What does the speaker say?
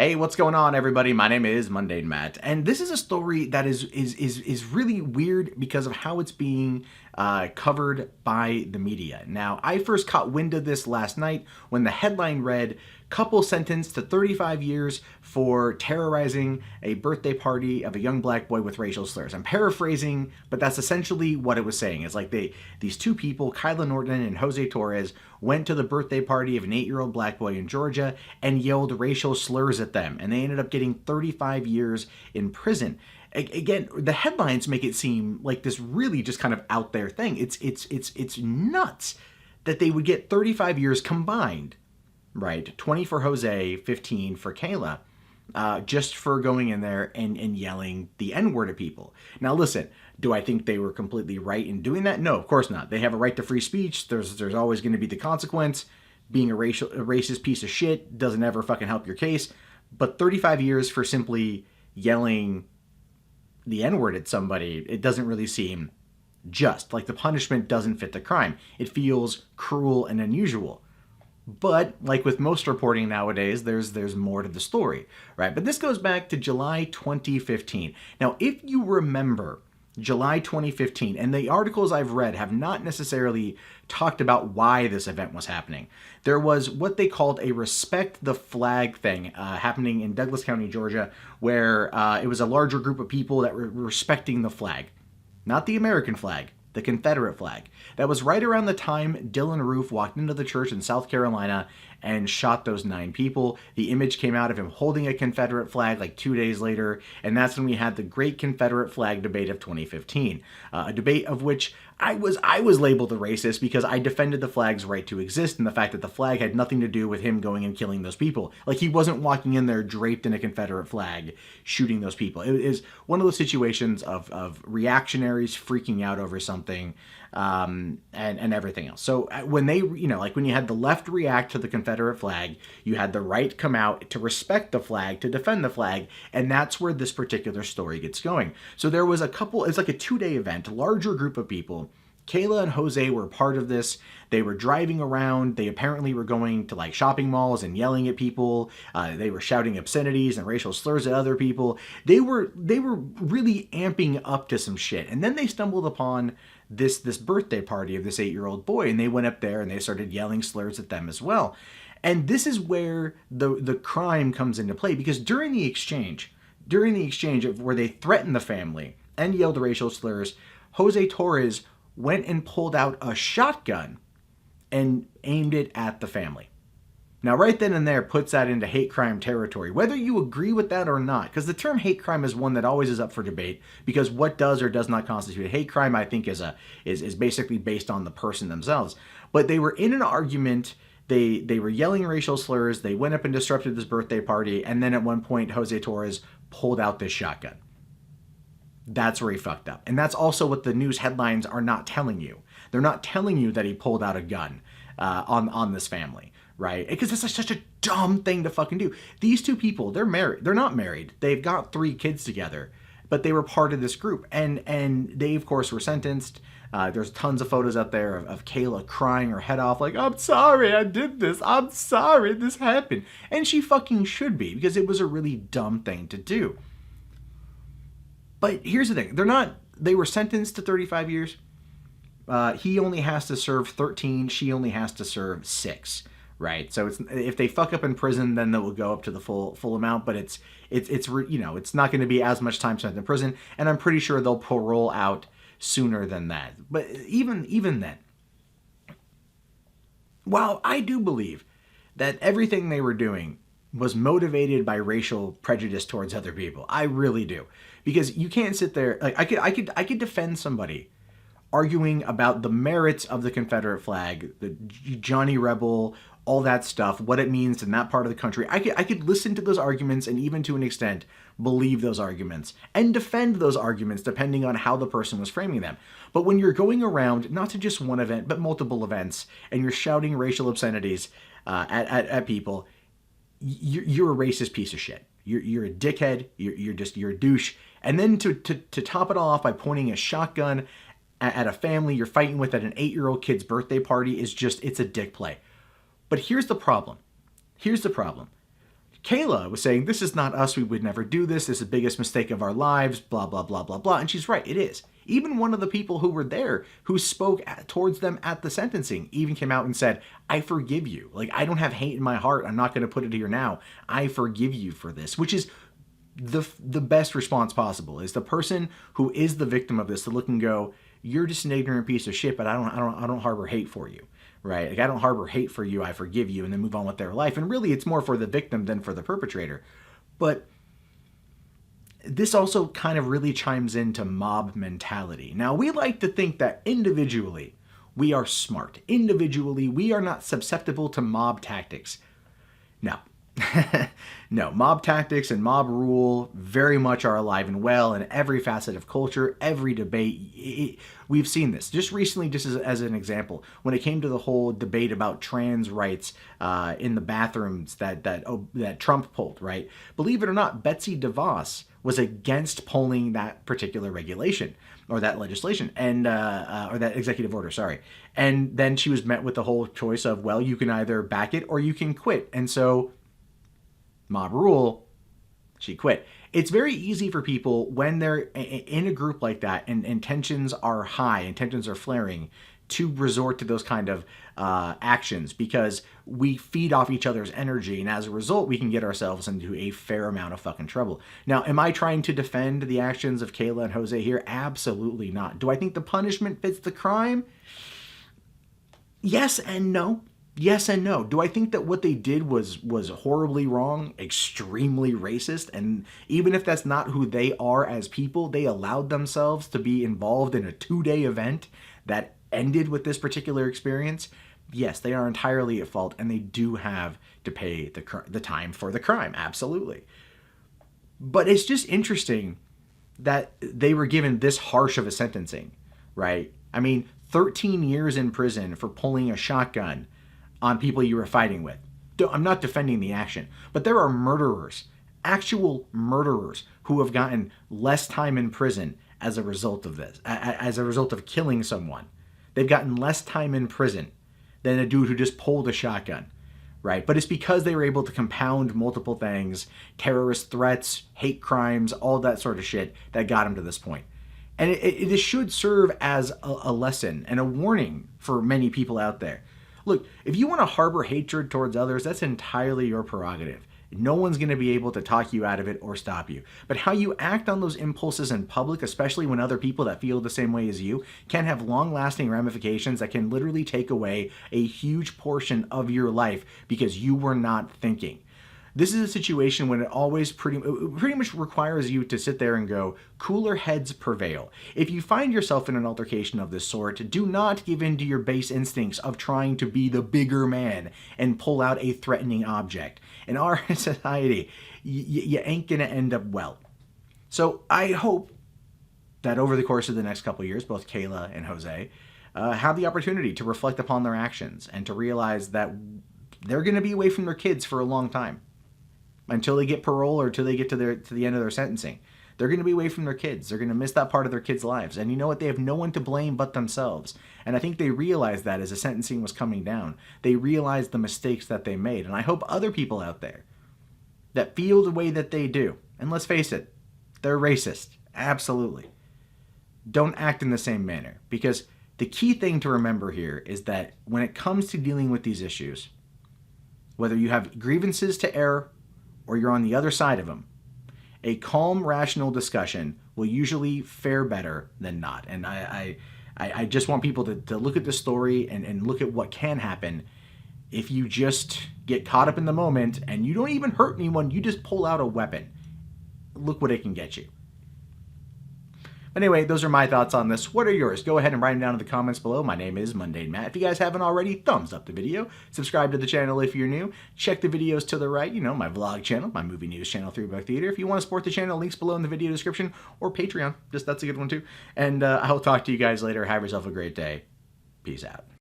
Hey, what's going on, everybody? My name is Mundane Matt, and this is a story that is really weird because of how it's being covered by the media. Now, I first caught wind of this last night when the headline read, "Couple sentenced to 35 years for terrorizing a birthday party of a young black boy with racial slurs." I'm paraphrasing, but that's essentially what it was saying. It's like these two people, Kyla Norton and Jose Torres, went to the birthday party of an 8-year-old black boy in Georgia and yelled racial slurs at them, and they ended up getting 35 years in prison. Again, the headlines make it seem like this really just kind of out there thing. It's nuts that they would get 35 years combined, right? 20 for Jose, 15 for Kayla, just for going in there and yelling the N-word at people. Now, listen, do I think they were completely right in doing that? No, of course not. They have a right to free speech. There's always going to be the consequence. Being a racist piece of shit doesn't ever fucking help your case. But 35 years for simply yelling the N-word at somebody, it doesn't really seem just. Like, the punishment doesn't fit the crime. It feels cruel and unusual. But like with most reporting nowadays, there's more to the story, right? But this goes back to July 2015. Now, if you remember July 2015, and the articles I've read have not necessarily talked about why this event was happening. There was what they called a respect the flag thing happening in Douglas County, Georgia, where it was a larger group of people that were respecting the flag. Not the American flag, the Confederate flag. That was right around the time Dylan Roof walked into the church in South Carolina and shot those 9 people. The image came out of him holding a Confederate flag like 2 days later, and that's when we had the great Confederate flag debate of 2015. A debate of which I was labeled a racist because I defended the flag's right to exist and the fact that the flag had nothing to do with him going and killing those people. Like, he wasn't walking in there draped in a Confederate flag shooting those people. It is one of those situations of reactionaries freaking out over something and everything else. So when they, like when you had the left react to the Confederate flag, you had the right come out to respect the flag, to defend the flag, and that's where this particular story gets going. So there was it's like a 2-day event, a larger group of people. Kayla and Jose were part of this. They were driving around. They apparently were going to like shopping malls and yelling at people. They were shouting obscenities and racial slurs at other people. They were really amping up to some shit. And then they stumbled upon this birthday party of this 8-year-old boy, and they went up there and they started yelling slurs at them as well. And this is where the crime comes into play, because during the exchange of where they threatened the family and yelled racial slurs, Jose Torres went and pulled out a shotgun and aimed it at the family. Now, right then and there puts that into hate crime territory, whether you agree with that or not, because the term hate crime is one that always is up for debate, because what does or does not constitute a hate crime, I think, is basically based on the person themselves. But they were in an argument. They were yelling racial slurs. They went up and disrupted this birthday party, and then at one point, Jose Torres pulled out this shotgun. That's where he fucked up. And that's also what the news headlines are not telling you. They're not telling you that he pulled out a gun on this family, right? Because it's such a dumb thing to fucking do. These two people, they're married. They're not married. They've got 3 kids together, but they were part of this group. And they, of course, were sentenced. There's tons of photos out there of Kayla crying her head off like, "I'm sorry I did this. I'm sorry this happened." And she fucking should be, because it was a really dumb thing to do. But here's the thing. They were sentenced to 35 years. He only has to serve 13. She only has to serve 6, right? So if they fuck up in prison, then they will go up to the full amount, but it's not going to be as much time spent in prison, and I'm pretty sure they'll parole out sooner than that. But even then, while I do believe that everything they were doing was motivated by racial prejudice towards other people, I really do. Because you can't sit there, like, I could defend somebody arguing about the merits of the Confederate flag, the Johnny Rebel, all that stuff, what it means in that part of the country. I could listen to those arguments and even to an extent believe those arguments and defend those arguments depending on how the person was framing them. But when you're going around, not to just one event, but multiple events, and you're shouting racial obscenities at people, you're a racist piece of shit. You're a dickhead. You're a douche. And then to top it all off by pointing a shotgun at a family you're fighting with at an 8-year-old kid's birthday party it's a dick play. But here's the problem. Kayla was saying, this is not us, we would never do this, this is the biggest mistake of our lives, blah, blah, blah, blah, blah. And she's right, it is. Even one of the people who were there, who spoke towards them at the sentencing, even came out and said, I forgive you. Like, I don't have hate in my heart, I'm not going to put it here now. I forgive you for this, which is the best response possible, is the person who is the victim of this to look and go, you're just an ignorant piece of shit, but I don't harbor hate for you, right? Like, I don't harbor hate for you, I forgive you, and then move on with their life. And really, it's more for the victim than for the perpetrator. But this also kind of really chimes into mob mentality. Now, we like to think that individually we are smart. Individually, we are not susceptible to mob tactics. No. No, mob tactics and mob rule very much are alive and well in every facet of culture, every debate. We've seen this. Just recently, just as an example, when it came to the whole debate about trans rights in the bathrooms that Trump pulled, right? Believe it or not, Betsy DeVos was against pulling that particular regulation or that legislation and or that executive order, sorry. And then she was met with the whole choice of, well, you can either back it or you can quit. And so mob rule, she quit. It's very easy for people when they're in a group like that and tensions are high and tensions are flaring to resort to those kind of actions, because we feed off each other's energy, and as a result we can get ourselves into a fair amount of fucking trouble. Now, am I trying to defend the actions of Kayla and Jose here? Absolutely not. Do I think the punishment fits the crime? Yes and no. Yes and no. Do I think that what they did was horribly wrong, extremely racist, and even if that's not who they are as people, they allowed themselves to be involved in a 2-day event that ended with this particular experience? Yes, they are entirely at fault, and they do have to pay the time for the crime, absolutely. But it's just interesting that they were given this harsh of a sentencing, right? I mean, 13 years in prison for pulling a shotgun on people you were fighting with. I'm not defending the action, but there are murderers, actual murderers, who have gotten less time in prison as a result of this, as a result of killing someone. They've gotten less time in prison than a dude who just pulled a shotgun, right? But it's because they were able to compound multiple things, terrorist threats, hate crimes, all that sort of shit that got them to this point. And it should serve as a lesson and a warning for many people out there. Look, if you want to harbor hatred towards others, that's entirely your prerogative. No one's going to be able to talk you out of it or stop you. But how you act on those impulses in public, especially when other people that feel the same way as you, can have long-lasting ramifications that can literally take away a huge portion of your life because you were not thinking. This is a situation when it always pretty much requires you to sit there and go, cooler heads prevail. If you find yourself in an altercation of this sort, do not give in to your base instincts of trying to be the bigger man and pull out a threatening object. In our society, you ain't gonna end up well. So I hope that over the course of the next couple of years, both Kayla and Jose have the opportunity to reflect upon their actions and to realize that they're gonna be away from their kids for a long time. Until they get parole or until they get to the end of their sentencing. They're going to be away from their kids. They're going to miss that part of their kids' lives. And you know what? They have no one to blame but themselves. And I think they realized that as the sentencing was coming down. They realized the mistakes that they made. And I hope other people out there that feel the way that they do, and let's face it, they're racist. Absolutely. Don't act in the same manner. Because the key thing to remember here is that when it comes to dealing with these issues, whether you have grievances to air or you're on the other side of them, a calm, rational discussion will usually fare better than not. And I just want people to look at the story and look at what can happen if you just get caught up in the moment and you don't even hurt anyone, you just pull out a weapon. Look what it can get you. Anyway, those are my thoughts on this. What are yours? Go ahead and write them down in the comments below. My name is Mundane Matt. If you guys haven't already, thumbs up the video. Subscribe to the channel if you're new. Check the videos to the right, you know, my vlog channel, my movie news channel, 3-Buck Theater. If you want to support the channel, links below in the video description, or Patreon. Just that's a good one too. And I'll talk to you guys later. Have yourself a great day. Peace out.